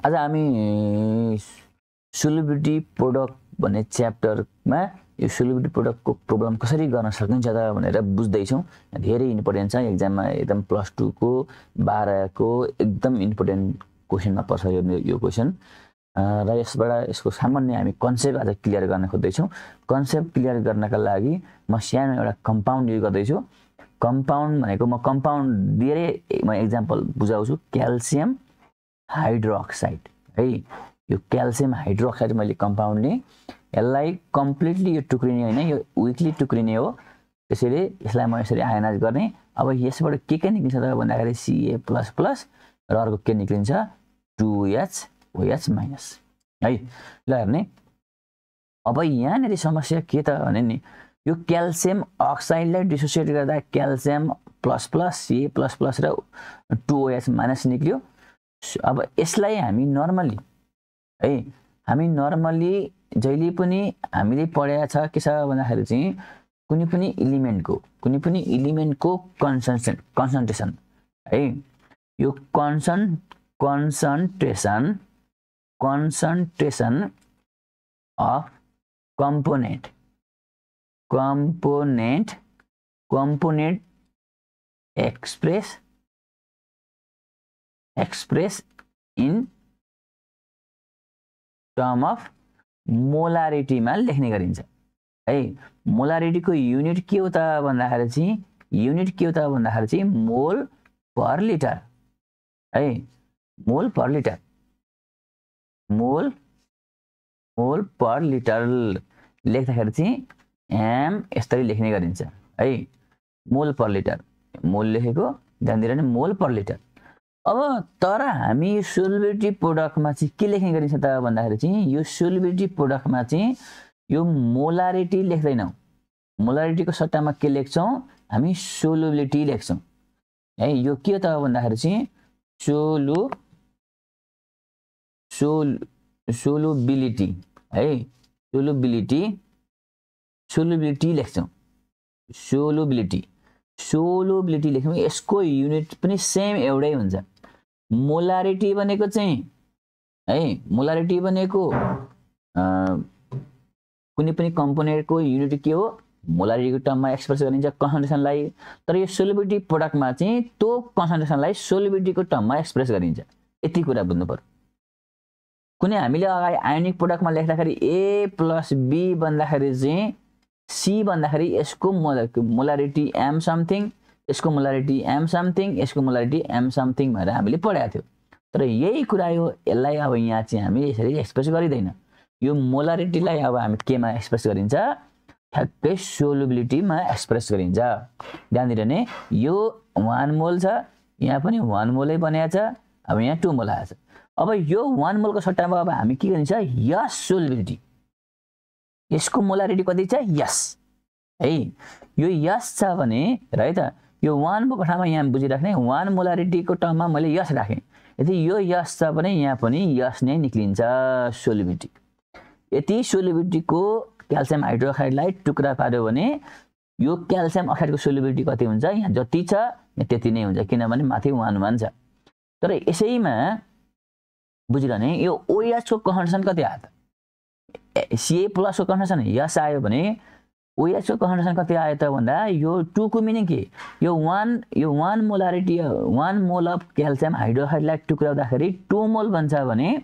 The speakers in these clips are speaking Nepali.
आज हामी सोल्युबिलिटी प्रोडक्ट भन्ने च्याप्टरमा यो सोल्युबिलिटी प्रोडक्टको प्रब्लम कसरी गर्न सकिन्छ त भनेर बुझ्दै छौं। धेरै इम्पोर्टेन्ट छ, एक्जाममा एकदम +2 को 12 को एकदम इम्पोर्टेन्ट क्वेशनमा पर्छ यो क्वेशन। र यसको सामान्य हामी कन्सेप्ट आज क्लियर गर्न खोज्दै छौं। कन्सेप्ट क्लियर गर्नका लागि म सानो एउटा कम्पाउन्ड युज गर्दै छु। कम्पाउन्ड भनेको म कम्पाउन्ड दिएर म एक्जाम्पल बुझाउँछु। क्याल्सियम हाइड्रोक्साइड है, यो क्याल्सियम हाइड्रोक्साइड मैले कम्पाउन्ड लिएँ। यसलाई कम्प्लिटली यो टुक्रिने हैन, यो विकली टुक्रिने हो। त्यसैले यसलाई म यसरी आयनाइज गर्ने। अब यसबाट के निक्लिन्छ त भन्दाखेरि Ca++ र अर्को के निक्लिन्छ 2HOH- है। ल हेर्ने, अब यहाँनेरि समस्या के त भने नि यो क्याल्सियम अक्साइडलाई डिसोसिएट गर्दा क्याल्सियम ++ Ca++ र 2OH- निक्ल्यो। अब यसलाई हामी नर्मली है, हामी नर्मली जहिले पनि हामीले पढेको छ के छ भन्दाखेरि चाहिँ कुनै पनि एलिमेन्टको कन्सन्ट्रेसन है, यो concentration of component express in term of molarity मा लेख्ने गरिन्छ है। मोलारिटी को युनिट के हो त भन्दाखेरि चाहिँ मोल पर लिटर है, मोल पर लिटर लेख्दाखेरि चाहिँ एम यसरी लेख्ने गरिन्छ है। मोल पर लिटर, मोल लेखेको ध्यान दिएर नि, मोल पर लिटर। अब तर हामी सोल्युबिलिटी प्रोडक्टमा चाहिँ के लेख्ने गरिन्छ त भन्दाखेरि चाहिँ यो सोल्युबिलिटी प्रोडक्टमा चाहिँ यो मोलारिटी लेख्दैनौं। मोलारिटीको सट्टामा के लेख्छौं हामी सोल्युबिलिटी लेख्छौं है। यो के त भन्दाखेरि चाहिँ सोल्युबिलिटी है, सोल्युबिलिटी लेख्छौं। सोल्युबिलिटी लेख्नु, यसको युनिट पनि सेम एउटै हुन्छ। मोलारिटी भनेको चाहिँ है, मोलारिटी भनेको कुनै पनि कम्पोनेन्टको युनिट के हो, मोलारिटीको टर्ममा एक्सप्रेस गरिन्छ कन्सन्ट्रेसनलाई। तर यो सोल्युबिलिटी प्रोडक्टमा चाहिँ त्यो कन्सन्ट्रेसनलाई सोल्युबिलिटीको टर्ममा एक्सप्रेस गरिन्छ। यति कुरा बुझ्नु पर्यो। कुनै हामीले अगाडि आयोनिक प्रोडक्टमा लेख्दाखेरि A+B भन्दाखेरि चाहिँ C भन्दाखेरि यसको मोलारिटी m समथिङ, यसको मोलारिटी m समथिङ, यसको मोलारिटी m समथिङ भनेर हामीले पढाएको थियो। तर यही कुरा हो, यसलाई अब यहाँ चाहिँ हामी यसरी एक्सप्रेस गरिदैन। यो मोलारिटीलाई अब हामी केमा एक्सप्रेस गरिन्छ, ठ्याक्कै सोल्युबिलिटीमा एक्सप्रेस गरिन्छ। ध्यान दिएर नि, यो 1 मोल छ, यहाँ पनि 1 मोलै बनेको छ, अब यहाँ 2 मोल आएको छ। अब यो 1 मोलको सट्टामा अब हामी के गरिन्छ, यस सोल्युबिलिटी, यसको मोलारिटी कति छ यस है। यो यस छ भने र है त, यो 1 मोलको ठाउँमा यहाँ बुझिराख्ने, 1 मोलारिटीको टर्ममा मैले यस राखेँ। यदि यो यस छ भने यहाँ पनि यस नै निक्लिन्छ सोल्युबिलिटी। यदि सोल्युबिलिटीको क्याल्सियम हाइड्रोक्साइडलाई टुक्रा पार्यो भने यो क्याल्सियम अक्साइडको सोल्युबिलिटी कति हुन्छ, यहाँ जति छ यहाँ त्यति नै हुन्छ, किनभने माथि 1 छ। तर यसैमा बुझिरहने, यो OH को कन्सन्ट्रेसन कति आयो त, Ca+ को कन्सन्ट्रेसन यस आयो भने OH को कन्सन्ट्रेसन कति आयो त भन्दा यो 2 को मिनिङ के, यो 1 मोलारिटी 1 मोल अफ क्याल्सियम हाइड्रोक्साइडलाई टुक्राउँदाखेरि 2 मोल बन्छ भने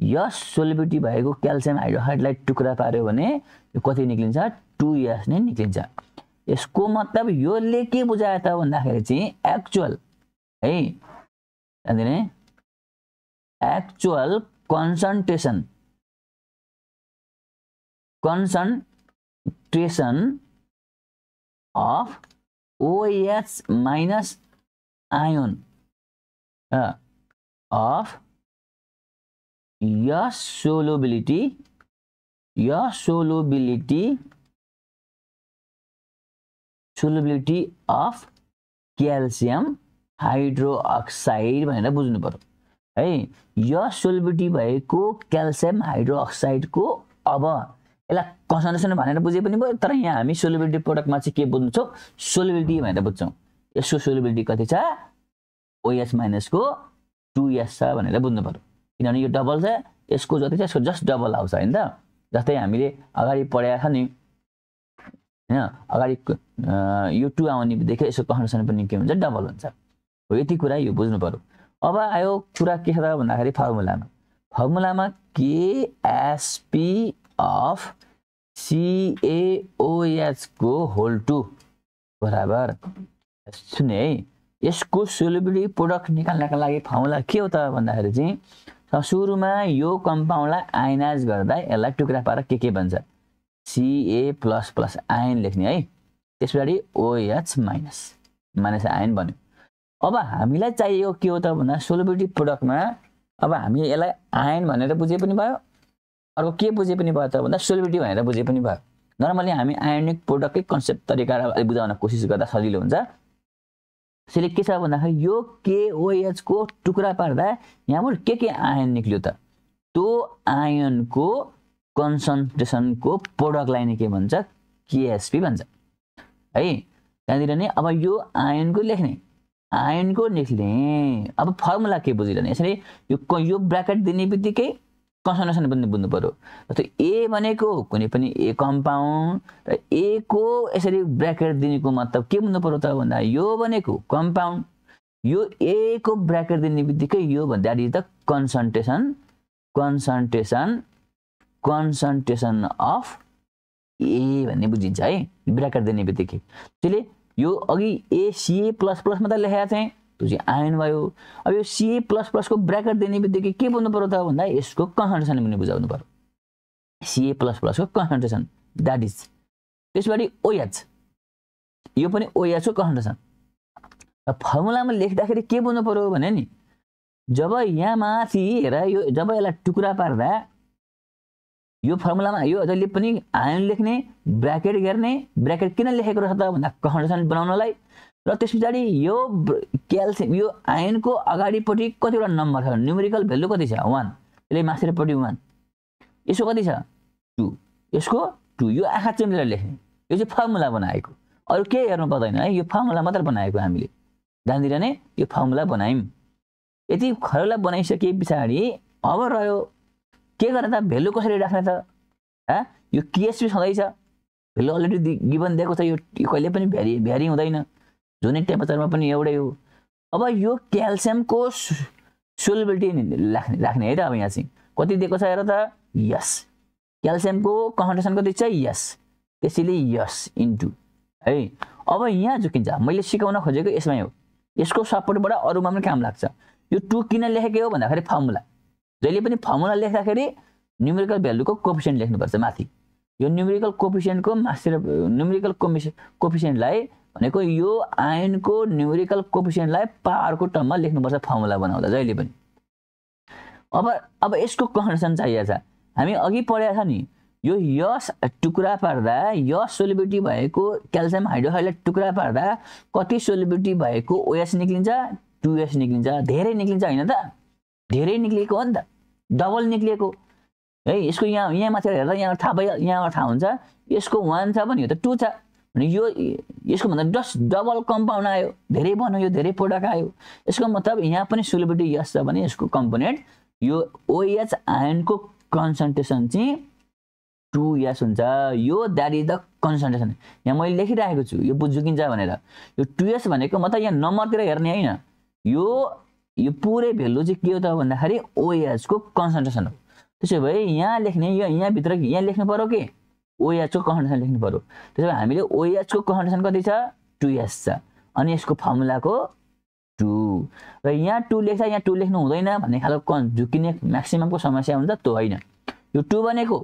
यस सोल्युबिलिटी भएको क्याल्सियम हाइड्रोक्साइडलाई टुक्रा पार्यो भने यो कति निक्लिन्छ, 2S नै निक्लिन्छ। यसको मतलब योले के बुझायो त भन्दाखेरि चाहिँ एक्चुअल है, अनि actual concentration of OH- ion of your solubility of calcium hydroxide भनेर बुझ्नु पर्यो है। यो सोल्युबिलिटी भएको क्याल्सियम हाइड्रोक्साइड को अब यसलाई कन्सन्ट्रेसन भनेर बुझे पनि भयो, तर यहाँ हामी सोल्युबिलिटी प्रोडक्टमा चाहिँ के बुझ्छौं, सोल्युबिलिटी भनेर बुझ्छौं। यसको सोल्युबिलिटी कति छ, OH- को 2S छ भनेर बुझ्नु पर्यो। किनभने यो डबल छ, यसको जति छ यसको जस्ट डबल आउँछ हैन त। जस्तै हामीले अगाडि पढाएको छ नि हैन, अगाडि यो 2 आउने बित्तिकै यसको कन्सन्ट्रेसन पनि के हुन्छ, डबल हुन्छ। हो यति कुरा यो बुझ्नु पर्यो। अब आयो कुरा के छ त भन्दाखेरि फर्मुलामा KSP अफ CaOH को होल 2 बराबर सुन्ने है, यसको सोल्युबिलिटी प्रोडक्ट निकाल्नका लागि फर्मुला के हो त भन्दाखेरि चाहिँ सुरुमा यो कम्पाउन्डलाई आयनाइज गर्दा यसलाई टुक्रा पारेर के बन्छ, Ca++ आयन लेख्ने है, त्यसपछि OH माइनस आयन बन्यो। अब हामीलाई चाहिएको के हो त भन्दा सोल्युबिलिटी प्रोडक्टमा अब हामी यसलाई आयन भनेर बुझे पनि भयो, अर्को के बुझे पनि भयो त भन्दा सोल्युबिलिटी भनेर बुझे पनि भयो। नर्मली हामी आयोनिक प्रोडक्टकै कन्सेप्ट तरिका बुझाउन कोसिस गर्दा सजिलो हुन्छ। त्यसैले के छ भन्दाखेरि यो KOH को टुक्रा पार्दा यहाँबाट के आयन निक्ल्यो त, त्यो आयनको कन्सन्ट्रेसनको प्रोडक्टलाई नै के भन्छ, KSP भन्छ है। त्यहाँनिर नै अब यो आयनको लेख्ने, आयनको लेख्ने, अब फर्मुला के बुझिरहने, यसरी यो ब्र्याकेट दिने बित्तिकै कन्सन्ट्रेसन पनि बुझ्नु पर्यो। जस्तै ए भनेको कुनै पनि ए कम्पाउन्ड र ए को यसरी ब्र्याकेट दिनेको मतलब के बुझ्नु पर्यो त भन्दा यो भनेको कम्पाउन्ड, यो ए को ब्र्याकेट दिने बित्तिकै यो भन्दा that is the concentration of A भन्ने बुझिन्छ है ब्र्याकेट दिने बित्तिकै। त्यसले यो अघि Ca++ मात्र लेखेको थिएँ, त्यो चाहिँ आयन भयो। अब यो Ca++ को ब्र्याकेट दिने बित्तिकै के बुझ्नु पर्यो त भन्दा यसको कन्सन्ट्रेसन पनि बुझाउनु पर्यो, Ca++ को कन्सन्ट्रेसन द्याट इज। त्यसपछि OH, यो पनि OH को कन्सन्ट्रेसन। फर्मुलामा लेख्दाखेरि के बुझ्नु पर्यो भने नि, जब यहाँ माथि हेर यो जब यसलाई टुक्रा पार्दा यो फर्मुलामा यो जहिले पनि आयन लेख्ने, ब्र्याकेट गर्ने, ब्र्याकेट किन लेखेको रहेछ त भन्दा कन्सन्ट्रेसन बनाउनलाई। र त्यसपछि यो क्याल्सियम यो आयनको अगाडिपट्टि कतिवटा नम्बर छ, न्युमेरिकल भ्यालु कति छ 1, त्यसले माथिपट्टि 1, यसको कति छ 2, यसको 2, यो आँखा चिम्लेर लेख्ने, यो चाहिँ फर्मुला बनाएको, अरू केही हेर्नु पर्दैन है, यो फर्मुला मात्र बनाएको हामीले जान्दिन नै यो फर्मुला बनायौँ। यति फर्मुला बनाइसके पछाडि अब रह्यो के गर्ने त, भ्यालु कसरी राख्ने त, यो KSP छँदैछ, भ्यालु अलरेडी गिभन दिएको छ, यो कहिले पनि भ्यारी हुँदैन, जुनै टेम्परेचरमा पनि एउटै हो। अब यो क्याल्सियमको सोल्युबिलिटी राख्ने है त। अब यहाँ चाहिँ कति दिएको छ हेर त, यस, क्याल्सियमको कन्सन्ट्रेसन कति छ, यस, त्यसैले यस इन्टु है। अब यहाँ झुकिन्छ, मैले सिकाउन खोजेको यसमै हो, यसको सपोर्टबाट अरूमा पनि काम लाग्छ। यो 2 किन लेखेको हो भन्दाखेरि फर्मुला, जहिले पनि फर्मुला लेख्दाखेरि न्युमेरिकल भ्यालुको कोफिसिएन्ट लेख्नुपर्छ माथि। यो न्युमेरिकल कोफिसिएन्टको न्युमेरिकल कोफिसिएन्टलाई भनेको यो आयनको न्युमेरिकल कोफिसिएन्टलाई पावरको टर्ममा लेख्नुपर्छ फर्मुला बनाउँदा जहिले पनि। अब यसको कन्सन्ट्रेसन चाहिएको छ, हामी अघि पढेको छ नि, यो यस टुक्रा पार्दा यस सोल्युबिलिटी भएको क्याल्सियम हाइड्रोक्साइडलाई टुक्रा पार्दा कति सोल्युबिलिटी भएको OH निक्लिन्छ, 2S निक्लिन्छ, धेरै निक्लिन्छ हैन त, धेरै निक्लिएको हो नि त, डबल निक्लिएको है। यसको यहाँ माथि हेर्दा यहाँ थाहा हुन्छ, यसको 1 छ भने यो त 2 छ भने यो यसको भन्दा जस्ट डबल कम्पाउन्ड आयो, धेरै बन्यो, यो धेरै प्रोडक्ट आयो। यसको मतलब यहाँ पनि सोल्युबिलिटी यस छ भने यसको कम्पोनेन्ट यो OH आयनको कन्सन्ट्रेसन चाहिँ 2S हुन्छ, यो द्याट इज द कन्सन्ट्रेसन। यहाँ मैले लेखिरहेको छु यो बुझुकिन्छ भनेर, यो 2S भनेको मतलब यहाँ नम्बरतिर हेर्ने हैन, यो पुरै भ्यालु चाहिँ के हो त भन्दाखेरि OH को कन्सन्ट्रेसन हो। त्यसो भए यहाँ लेख्ने यहाँ भित्र यहाँ लेख्नु पर्यो के OH को कन्सन्ट्रेसन लेख्नु पर्यो। त्यसो भए हामीले OH को कन्सन्ट्रेसन कति छ, 2S छ, अनि यसको फर्मुलाको 2 र यहाँ 2 लेख्छ, यहाँ 2 लेख्नु हुँदैन भन्ने खालको झुकिने म्याक्सिममको समस्या हुन्छ, त्यो होइन। यो 2 भनेको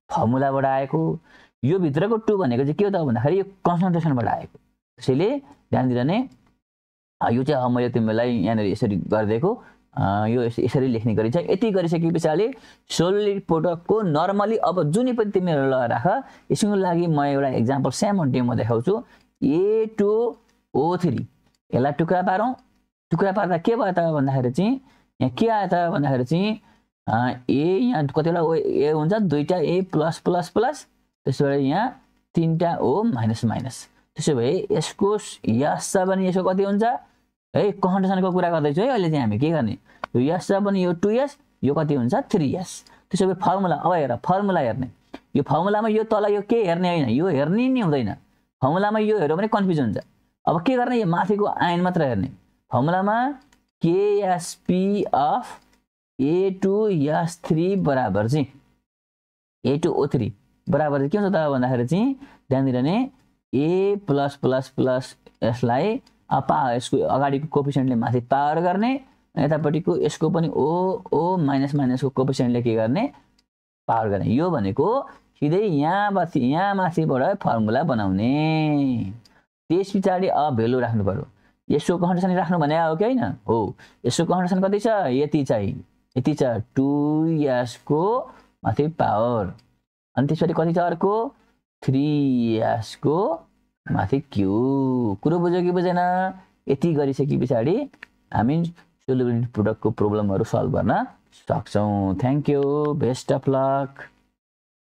फर्मुलाबाट आएको, यो भित्रको 2 भनेको चाहिँ के हो त भन्दाखेरि यो कन्सन्ट्रेसनबाट आएको। त्यसैले ध्यान दिएर नै यो चाहिँ मैले तिमीलाई यहाँनिर यसरी गरिदिएको, यो यसरी लेख्ने गरिन्छ। यति गरिसके पछाडि सोल्युबिलिटी प्रोडक्टको नर्मली अब जुनै पनि तिमीहरू राख, यसको लागि म एउटा एक्जाम्पल सानो डेमो देखाउँछु। A2O3 यसलाई टुक्रा पारौँ, टुक्रा पार्दा के भयो त भन्दाखेरि चाहिँ यहाँ के आयो त भन्दाखेरि चाहिँ ए यहाँ कतिवटा ए हुन्छ, 2टा A+++, त्यसबाट यहाँ 3टा O माइनस। त्यसो भए यसको यस छ भने यसको कति हुन्छ है, कन्सन्ट्रेसनको कुरा गर्दैछु है अहिले चाहिँ हामी के गर्ने, यो यस छ भने यो 2S, यो कति हुन्छ 3s। त्यसो भए फर्मुला अब हेर फर्मुला हेर्ने यो फर्मुलामा यो तल यो के हेर्ने हैन यो हेर्ने नि हुँदैन फर्मुलामा यो हेर्यो भने कन्फ्युजन हुन्छ। अब के गर्ने यो माथिको आयन मात्र हेर्ने फर्मुलामा KSP अफ A2S3 बराबर चाहिँ A2O3 बराबर चाहिँ के हुन्छ त भन्दाखेरि चाहिँ ध्यान दिने A+++ यसलाई यसको अगाडिको कोएफिसिएन्टले माथि पावर गर्ने यतापट्टिको यसको पनि O माइनसको कोएफिसिएन्टले के गर्ने पावर गर्ने। यो भनेको सिधै यहाँ माथिबाट फर्मुला बनाउने। त्यसपछि अब भेल्यु राख्नु पर्यो। यसको कन्डिसन राख्नु भने हो कि हैन हो। यसको कन्डिसन कति छ यति छ 2s को माथि पावर अनि त्यसपछि कति छ अर्को 3s को माथि क्यूब। कुरो बुझ्यो कि बुझेन? यति गरिसकेपछि हामी सोल्युबिलिटी प्रोडक्टको प्रब्लमहरु सल्भ गर्न सक्छौं। Thank you, best of lock.